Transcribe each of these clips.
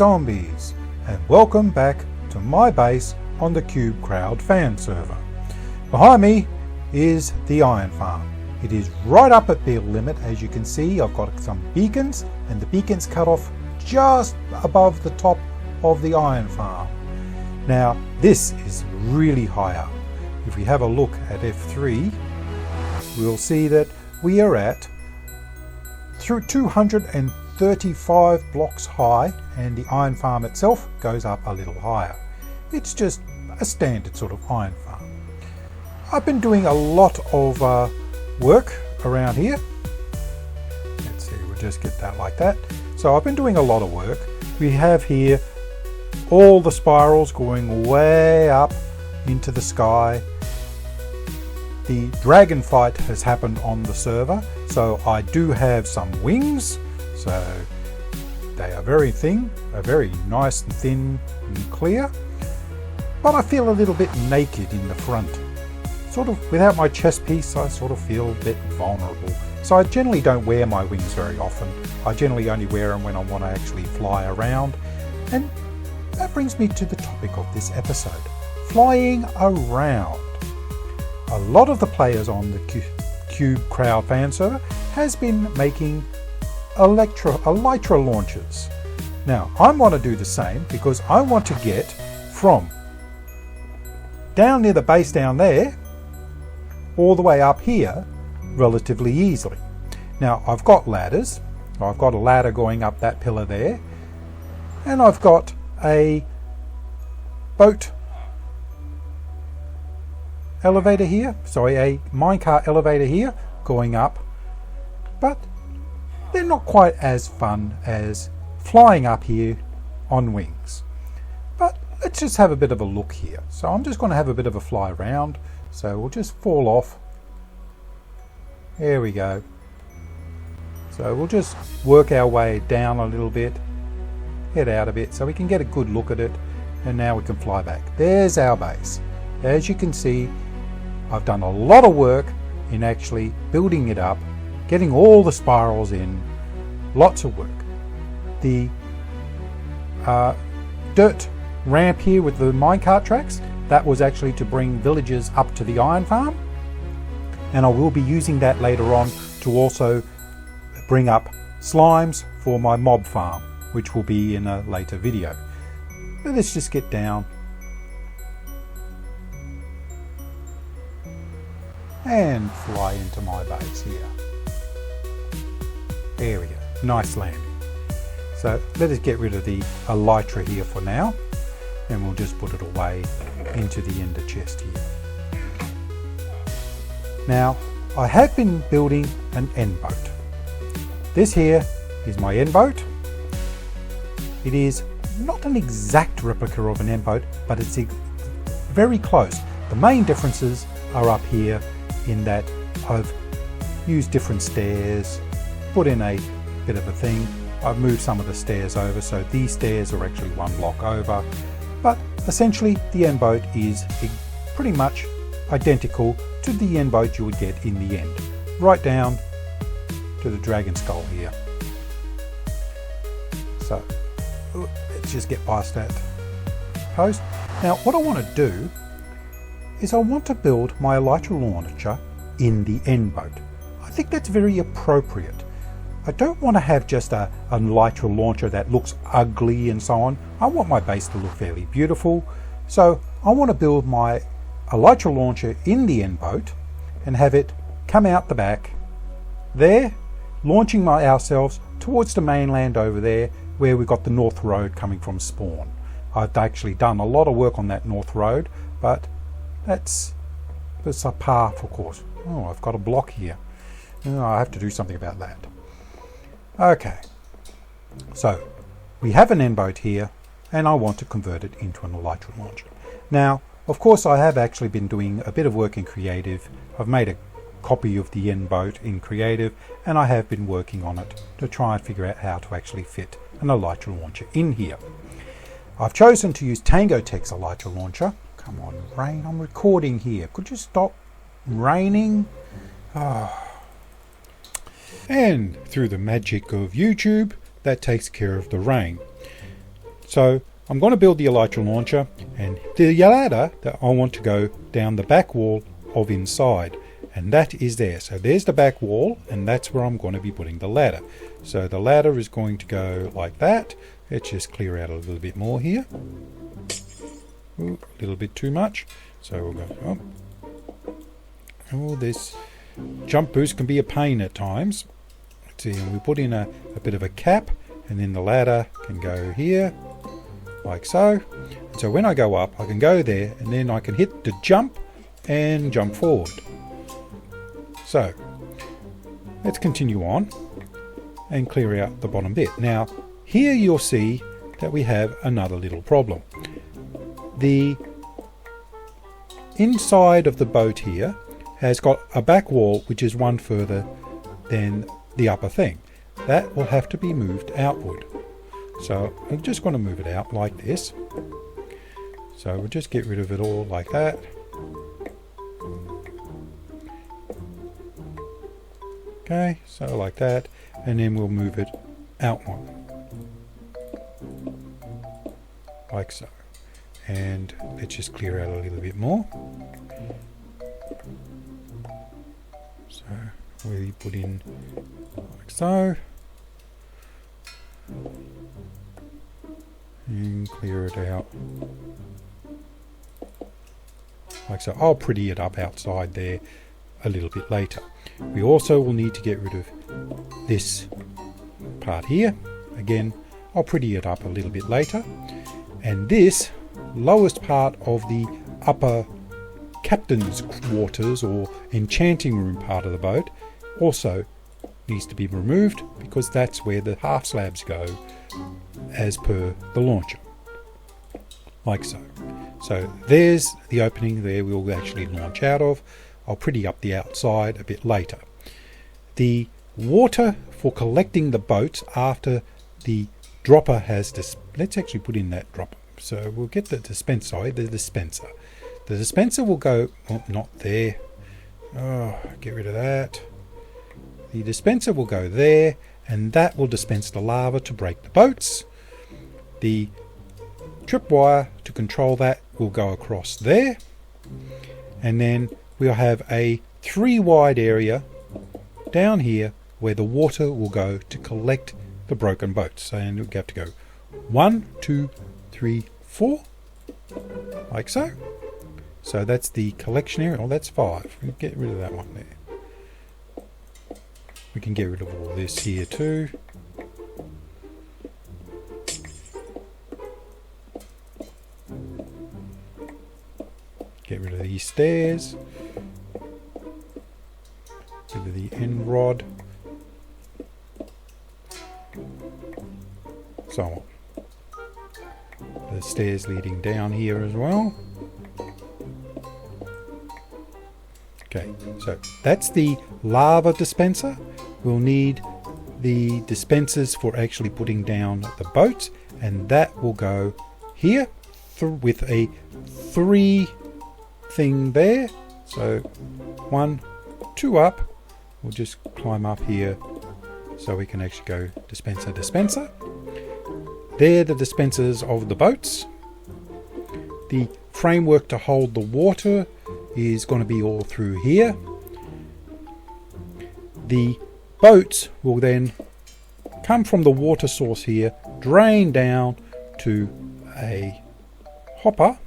zombies, and welcome back to my base on the Cube Crowd fan server. Behind me is the iron farm. It is right up at build limit. As you can see, I've got some beacons, and the beacons cut off just above the top of the iron farm. Now this is really high up. If we have a look at F3, we'll see that we are at through 235 blocks high, and the iron farm itself goes up a little higher. It's just a standard sort of iron farm. I've been doing a lot of work around here. Let's see, we'll just get that like that. So I've been doing a lot of work. We have here all the spirals going way up into the sky. The dragon fight has happened on the server, so I do have some wings. So they are very thin, are very nice and thin and clear. But I feel a little bit naked in the front. Sort of without my chest piece, I sort of feel a bit vulnerable. So I generally don't wear my wings very often. I generally only wear them when I want to actually fly around. And that brings me to the topic of this episode, flying around. A lot of the players on the Cube Crowd fan server has been making Elytra Launchers. Now I want to do the same because I want to get from down near the base down there all the way up here relatively easily. Now I've got ladders. I've got a ladder going up that pillar there, and I've got a boat elevator here, sorry, a minecart elevator here going up, but they're not quite as fun as flying up here on wings. But let's just have a bit of a look here. So I'm just going to have a bit of a fly around. So we'll just fall off. There we go. So we'll just work our way down a little bit, head out a bit so we can get a good look at it, and now we can fly back. There's our base. As you can see, I've done a lot of work in actually building it up, getting all the spirals in, lots of work. The dirt ramp here with the minecart tracks, that was actually to bring villagers up to the iron farm, and I will be using that later on to also bring up slimes for my mob farm, which will be in a later video. But let's just get down and fly into my base here. There we go, nice landing. So let us get rid of the elytra here for now, and we'll just put it away into the ender chest here. Now I have been building an end boat. This here is my end boat. It is not an exact replica of an end boat, but it's very close. The main differences are up here in that I've used different stairs, put in a bit of a thing. I've moved some of the stairs over, so these stairs are actually one block over. But essentially the end boat is pretty much identical to the end boat you would get in the end, right down to the dragon skull here. So let's just get past that post. Now what I want to do is I want to build my Elytra Launcher in the end boat. I think that's very appropriate. I don't want to have just an Elytra Launcher that looks ugly and so on. I want my base to look fairly beautiful. So I want to build my Elytra Launcher in the end boat and have it come out the back there, launching ourselves towards the mainland over there where we've got the North Road coming from spawn. I've actually done a lot of work on that North Road, but that's a path, of course. Oh, I've got a block here. Oh, I have to do something about that. Okay, so we have an end boat here, and I want to convert it into an Elytra Launcher. Now, of course, I have actually been doing a bit of work in Creative. I've made a copy of the end boat in Creative, and I have been working on it to try and figure out how to actually fit an Elytra Launcher in here. I've chosen to use Tango Tech's Elytra Launcher. Come on, rain, I'm recording here. Could you stop raining? Oh. And through the magic of YouTube, that takes care of the rain. So I'm going to build the Elytra Launcher, and the ladder that I want to go down the back wall of inside, and that is there. So there's the back wall, and that's where I'm going to be putting the ladder. So the ladder is going to go like that. Let's just clear out a little bit more here. Ooh, a little bit too much. So we'll go up. Oh, this jump boost can be a pain at times. Let's see, and we put in a bit of a cap, and then the ladder can go here, like so. And so when I go up, I can go there, and then I can hit the jump and jump forward. So let's continue on and clear out the bottom bit. Now here you'll see that we have another little problem. The inside of the boat here has got a back wall which is one further than the upper thing. That will have to be moved outward. So I'm just going to move it out like this. So we'll just get rid of it all like that. Okay, so like that, and then we'll move it out one, like so. And let's just clear out a little bit more. So we put in like so, and clear it out like so. I'll pretty it up outside there a little bit later. We also will need to get rid of this part here. Again, I'll pretty it up a little bit later. And this lowest part of the upper captain's quarters or enchanting room part of the boat also needs to be removed, because that's where the half slabs go as per the launcher, like so. So there's the opening there we'll actually launch out of. I'll pretty up the outside a bit later. The water for collecting the boats after the dropper has this. Let's actually put in that dropper. So we'll get the dispenser. The dispenser will go, oh, not there. Oh, get rid of that. The dispenser will go there, and that will dispense the lava to break the boats. The tripwire to control that will go across there, and then we'll have a 3 wide area down here where the water will go to collect the broken boats. And we'll have to go 1, 2, 3, 4, like so. So that's the collection area. Oh, that's 5. We'll get rid of that one there. We can get rid of all this here too. Get rid of these stairs. Rid of the end rod. So on. The stairs leading down here as well. Okay, so that's the lava dispenser. We'll need the dispensers for actually putting down the boats, and that will go here with a 3 thing there. So 1, 2 up. We'll just climb up here so we can actually go dispenser. They're the dispensers of the boats. The framework to hold the water is going to be all through here. The boats will then come from the water source here, drain down to a hopper.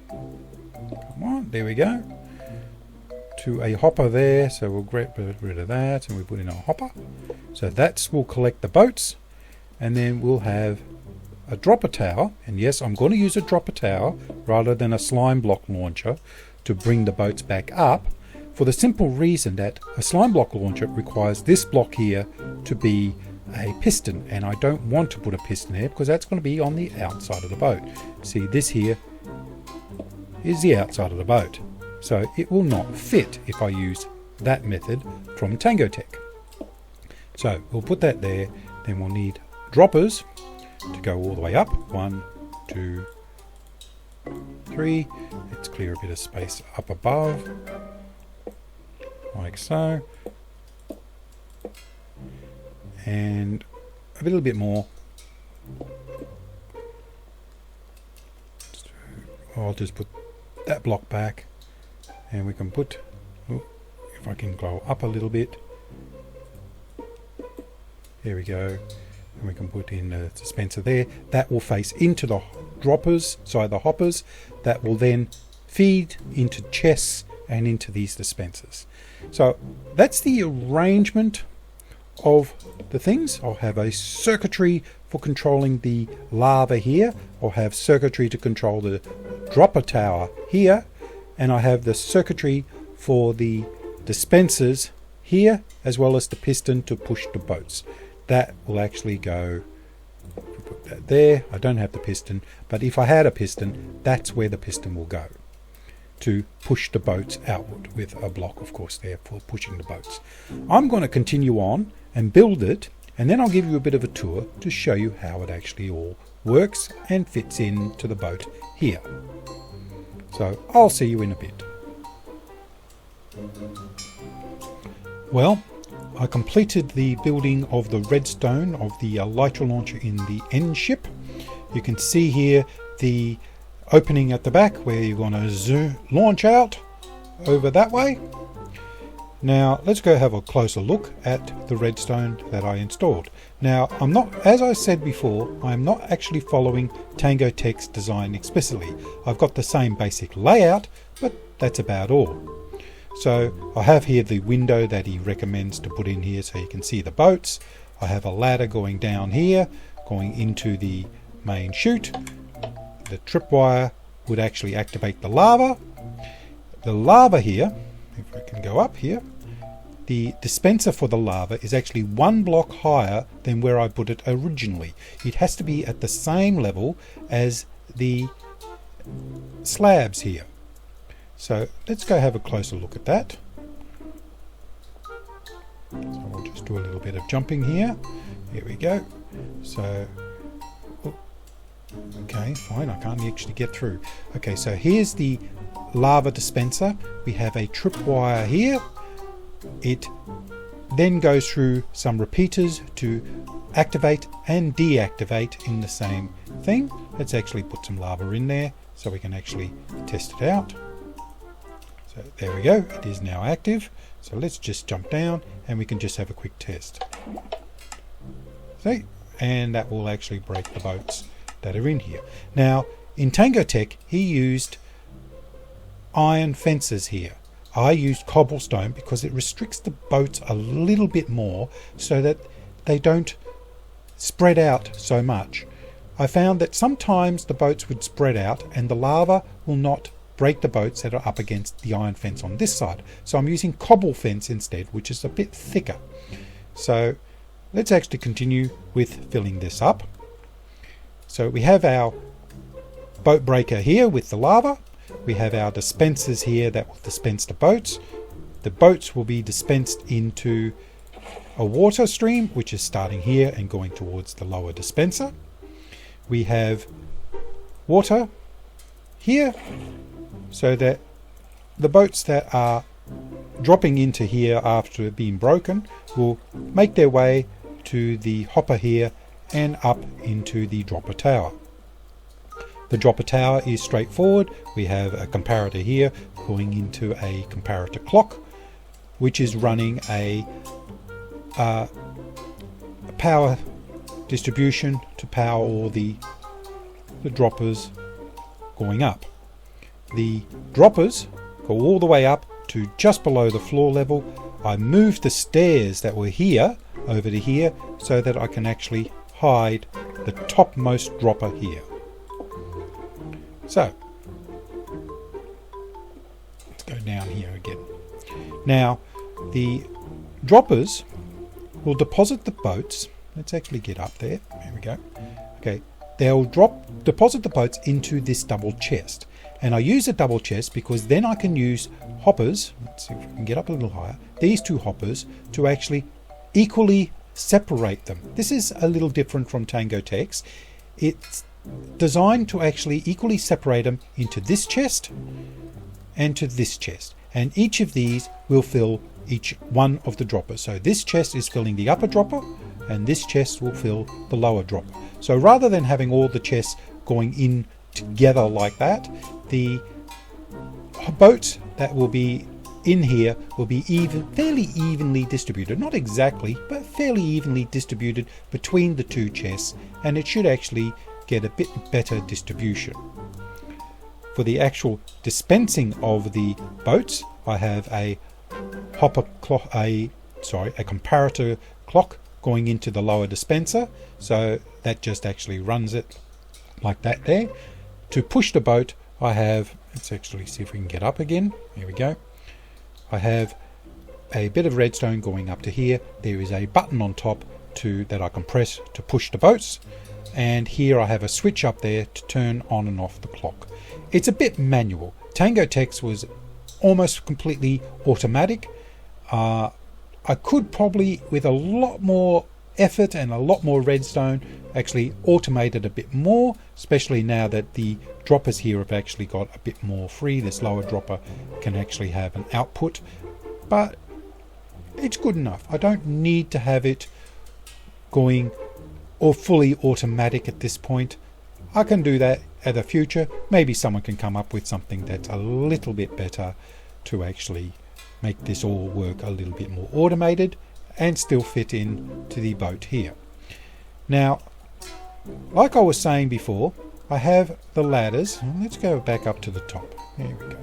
Come on, there we go. To a hopper there, so we'll get rid of that and we put in a hopper. So that will collect the boats, and then we'll have a dropper tower. And yes, I'm going to use a dropper tower rather than a slime block launcher to bring the boats back up, for the simple reason that a slime block launcher requires this block here to be a piston, and I don't want to put a piston there because that's going to be on the outside of the boat. See, this here is the outside of the boat, so it will not fit if I use that method from Tango Tech. So we'll put that there. Then we'll need droppers to go all the way up. 1, 2, 3. Let's clear a bit of space up above, like so, and a little bit more I'll just put that block back, and we can put, if I can go up a little bit, there we go, and we can put in a dispenser there. That will face into the droppers, sorry, the hoppers, that will then feed into chests and into these dispensers. So that's the arrangement of the things. I'll have a circuitry for controlling the lava here. I'll have circuitry to control the dropper tower here, and I have the circuitry for the dispensers here, as well as the piston to push the boats. That will actually go, put that there. I don't have the piston, but if I had a piston, that's where the piston will go, to push the boats outward, with a block, of course, there for pushing the boats. I'm going to continue on and build it, and then I'll give you a bit of a tour to show you how it actually all works and fits into the boat here. So I'll see you in a bit. Well, I completed the building of the redstone of the Elytra Launcher in the end ship. You can see here the opening at the back where you're going to launch out over that way. Now let's go have a closer look at the redstone that I installed. Now I'm not, as I said before, I'm not actually following Tango Tech's design explicitly. I've got the same basic layout, but that's about all. So I have here the window that he recommends to put in here so you can see the boats. I have a ladder going down here, going into the main chute. The tripwire would actually activate the lava. The lava here, if I can go up here, the dispenser for the lava is actually one block higher than where I put it originally. It has to be at the same level as the slabs here. So let's go have a closer look at that. So we'll just do a little bit of jumping here. Here we go. So, okay, fine, I can't actually get through. Okay, so here's the lava dispenser. We have a tripwire here. It then goes through some repeaters to activate and deactivate in the same thing. Let's actually put some lava in there so we can actually test it out. So there we go, it is now active. So let's just jump down and we can just have a quick test. See, and that will actually break the boats that are in here. Now in Tango Tech he used iron fences here. I used cobblestone because it restricts the boats a little bit more so that they don't spread out so much. I found that sometimes the boats would spread out and the lava will not break the boats that are up against the iron fence on this side. So I'm using cobble fence instead, which is a bit thicker. So let's actually continue with filling this up. So we have our boat breaker here with the lava. We have our dispensers here that will dispense the boats. The boats will be dispensed into a water stream, which is starting here and going towards the lower dispenser. We have water here, so that the boats that are dropping into here after being broken will make their way to the hopper here and up into the dropper tower. The dropper tower is straightforward. We have a comparator here going into a comparator clock, which is running a power distribution to power all the droppers going up. The droppers go all the way up to just below the floor level. I moved the stairs that were here over to here so that I can actually hide the topmost dropper here. So let's go down here again. Now the droppers will deposit the boats. Let's actually get up there. There we go. Okay, they'll deposit the boats into this double chest. And I use a double chest because then I can use hoppers, let's see if we can get up a little higher, these two hoppers to actually equally separate them. This is a little different from Tango Tech's. It's designed to actually equally separate them into this chest and to this chest. And each of these will fill each one of the droppers. So this chest is filling the upper dropper and this chest will fill the lower dropper. So rather than having all the chests going in together like that, the boats that will be in here will be fairly evenly distributed. Not exactly, but fairly evenly distributed between the two chests, and it should actually get a bit better distribution. For the actual dispensing of the boats, I have a comparator clock going into the lower dispenser, so that just actually runs it like that there. To push the boat, I have, let's actually see if we can get up again. Here we go. I have a bit of redstone going up to here. There is a button on top that I can press to push the boats, and here I have a switch up there to turn on and off the clock. It's a bit manual. Tango Text was almost completely automatic. I could probably, with a lot more effort and a lot more redstone, actually automate it a bit more, especially now that the droppers here have actually got a bit more free. This lower dropper can actually have an output, but it's good enough. I don't need to have it going or fully automatic at this point. I can do that at the future. Maybe someone can come up with something that's a little bit better to actually make this all work a little bit more automated and still fit in to the boat here. Now, like I was saying before, I have the ladders. Let's go back up to the top. There we go.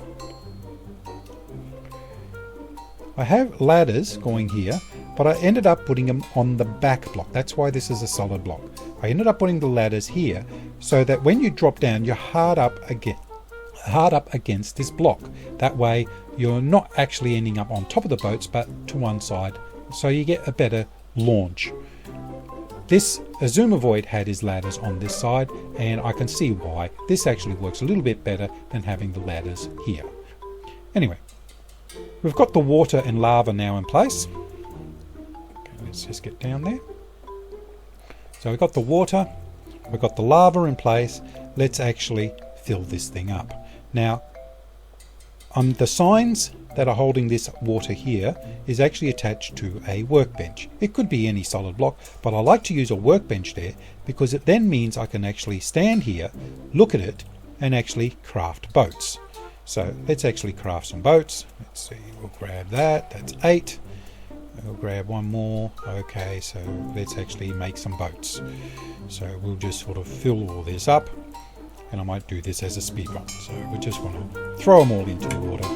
I have ladders going here, but I ended up putting them on the back block. That's why this is a solid block. I ended up putting the ladders here so that when you drop down, you're hard up against this block. That way you're not actually ending up on top of the boats, but to one side, so you get a better launch. This Azuma Void had his ladders on this side, and I can see why. This actually works a little bit better than having the ladders here. Anyway, we've got the water and lava now in place. Okay, let's just get down there. So we've got the water, we've got the lava in place. Let's actually fill this thing up. Now, the signs that are holding this water here is actually attached to a workbench. It could be any solid block, but I like to use a workbench there because it then means I can actually stand here, look at it, and actually craft boats. So let's actually craft some boats. Let's see, we'll grab that. That's 8. We'll grab one more. Okay, so let's actually make some boats. So we'll just sort of fill all this up, and I might do this as a speed run. So we just want to throw them all into the water.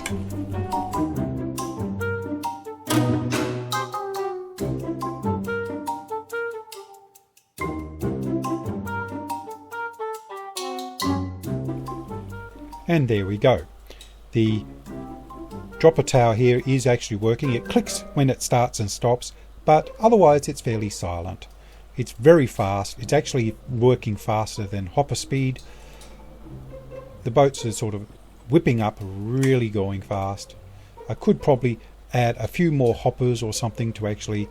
And there we go. The dropper tower here is actually working. It clicks when it starts and stops, but otherwise it's fairly silent. It's very fast. It's actually working faster than hopper speed. The boats are sort of whipping up, really going fast. I could probably add a few more hoppers or something to actually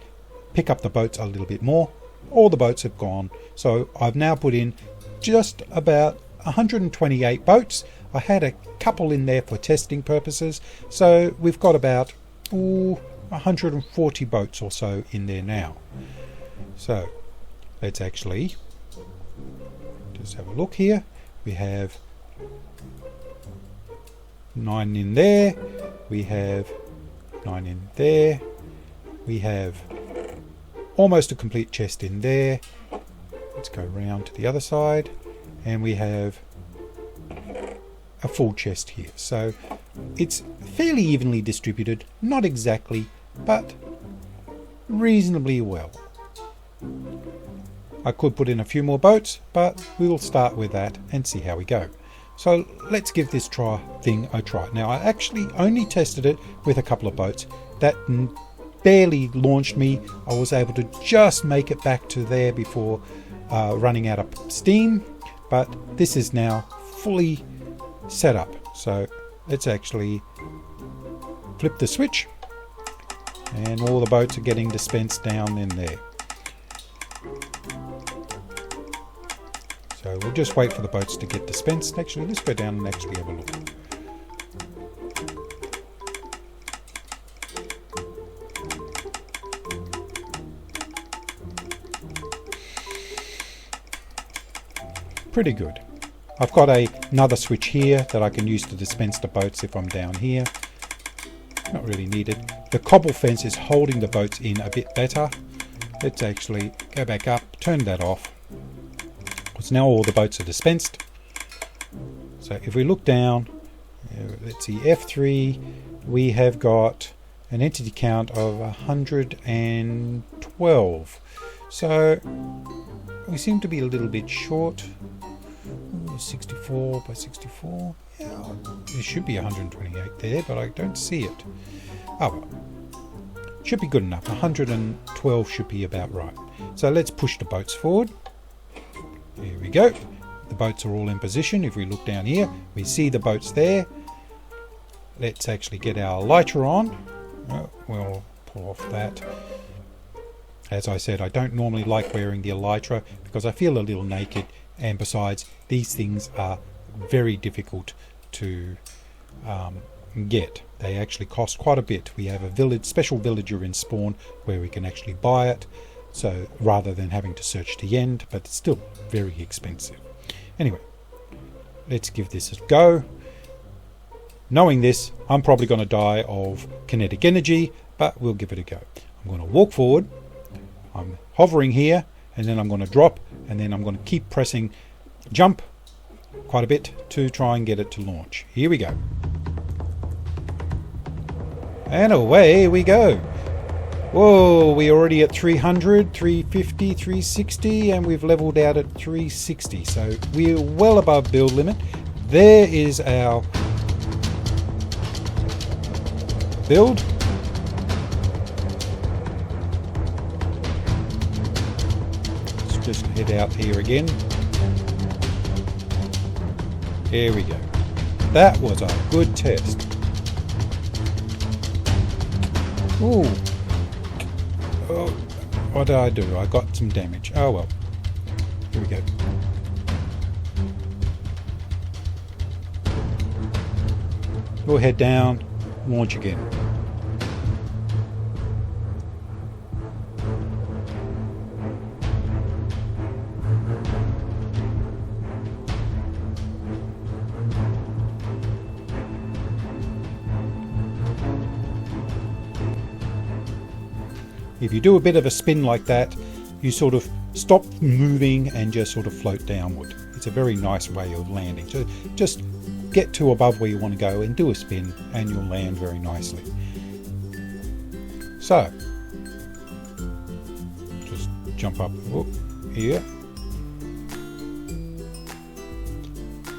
pick up the boats a little bit more. All the boats have gone, so I've now put in just about 128 boats. I had a couple in there for testing purposes, so we've got about 140 boats or so in there now. So let's actually just have a look here. We have 9 in there, we have 9 in there, we have almost a complete chest in there. Let's go round to the other side, and we have a full chest here. So it's fairly evenly distributed, not exactly, but reasonably well. I could put in a few more boats, but we'll start with that and see how we go. So let's give this thing a try. Now, I actually only tested it with a couple of boats. That barely launched me. I was able to just make it back to there before running out of steam, but this is now fully set up. So let's actually flip the switch, and all the boats are getting dispensed down in there. So we'll just wait for the boats to get dispensed. Actually, let's go down and actually have a look. Pretty good. I've got another switch here that I can use to dispense the boats if I'm down here. Not really needed. The cobble fence is holding the boats in a bit better. Let's actually go back up, turn that off. Because now all the boats are dispensed. So if we look down, let's see, F3, we have got an entity count of 112. So we seem to be a little bit short. 64 by 64. Yeah, there should be 128 there, but I don't see it. Oh well. Should be good enough. 112 should be about right. So let's push the boats forward. Here we go. The boats are all in position. If we look down here, we see the boats there. Let's actually get our elytra on. We'll pull off that. As I said, I don't normally like wearing the elytra because I feel a little naked, and besides, these things are very difficult to get. They actually cost quite a bit. We have a special villager in spawn where we can actually buy it, so rather than having to search the end, but it's still very expensive. Anyway, let's give this a go. Knowing this, I'm probably going to die of kinetic energy, but we'll give it a go. I'm going to walk forward. I'm hovering here, and then I'm going to drop, and then I'm going to keep pressing jump quite a bit to try and get it to launch. Here we go. And away we go. Whoa, we're already at 300, 350, 360, and we've leveled out at 360. So we're well above build limit. There is our build. Let's just head out here again. There we go. That was a good test. Ooh. Oh, what did I do? I got some damage. Oh well. Here we go. We'll head down, launch again. If you do a bit of a spin like that, you sort of stop moving and just sort of float downward. It's a very nice way of landing. So just get to above where you want to go and do a spin and you'll land very nicely. So, just jump up here.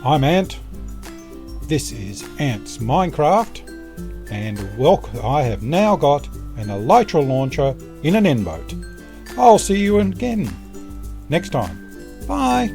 I'm Ant. This is Ant's Minecraft, and I have now got an Elytra Launcher in an end boat. I'll see you again next time. Bye.